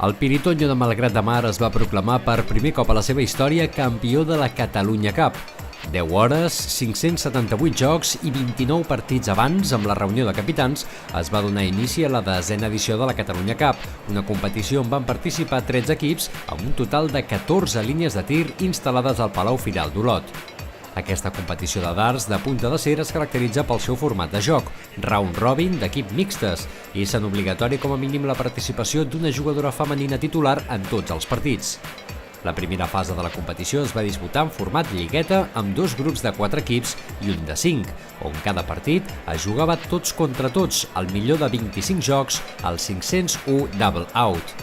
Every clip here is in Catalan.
El Piritoño de Malgrat de Mar es va proclamar per primer cop a la seva història campió de la Catalunya Cup. 10 hores, 578 jocs i 29 partits abans, amb la reunió de capitans, es va donar inici a la 10a edició de la Catalunya Cup, una competició on van participar 13 equips amb un total de 14 línies de tir instal·lades al Palau Firal d'Olot. Aquesta competició de darts de punta d'acer es caracteritza pel seu format de joc, round robin d'equip mixtes, i sent obligatori com a mínim la participació d'una jugadora femenina titular en tots els partits. La primera fase de la competició es va disputar en format lligueta amb 2 grups de 4 equips i un de 5, on cada partit es jugava tots contra tots, al millor de 25 jocs, al 501 double out.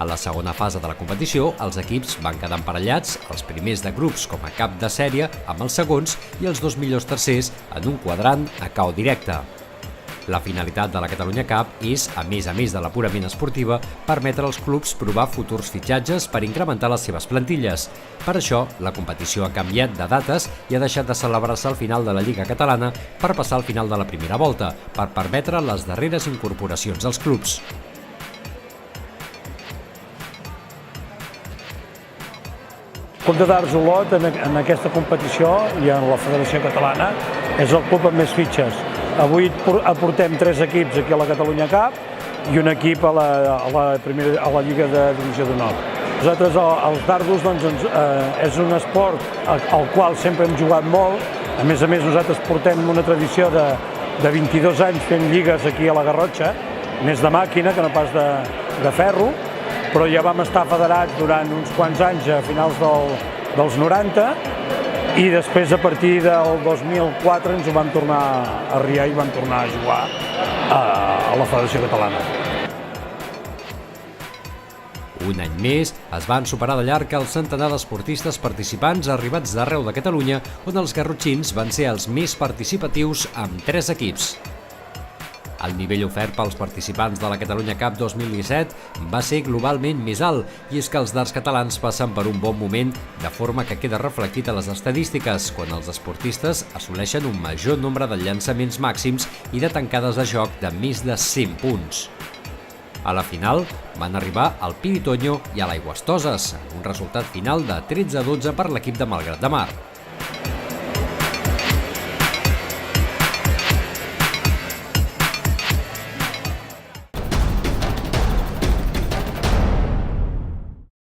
A la segona fase de la competició, els equips van quedar emparellats, els primers de grups com a cap de sèrie amb els segons i els 2 millors tercers en un quadrant a cau directe. La finalitat de la Catalunya Cup és, a més de la purament esportiva, permetre als clubs provar futurs fitxatges per incrementar les seves plantilles. Per això, la competició ha canviat de dates i ha deixat de celebrar-se al final de la Lliga Catalana per passar al final de la primera volta, per permetre les darreres incorporacions als clubs. El Club de Darts Olot en aquesta competició i en la Federació Catalana és el club amb més fitxes. Avui aportem 3 equips aquí a la Catalunya Cup i un equip a la Lliga de Divisió d'Honor. Nosaltres, els dardos, és un esport al qual sempre hem jugat molt. A més, nosaltres portem una tradició de 22 anys fent lligues aquí a la Garrotxa, més de màquina que no pas de ferro, però ja vam estar federats durant uns quants anys a finals dels 90 i després a partir del 2004 ens ho vam tornar a arriar i vam tornar a jugar a la Federació Catalana. Un any més es van superar de llarg el centenar d'esportistes participants arribats d'arreu de Catalunya, on els garrotxins van ser els més participatius amb 3 equips. El nivell ofert pels participants de la Catalunya Cup 2017 va ser globalment més alt, i és que els darts catalans passen per un bon moment, de forma que queda reflectit a les estadístiques, quan els esportistes assoleixen un major nombre de llançaments màxims i de tancades de joc de més de 100 punts. A la final van arribar el Piritoño i a l'Aigües Toses, amb un resultat final de 13-12 per l'equip de Malgrat de Mar.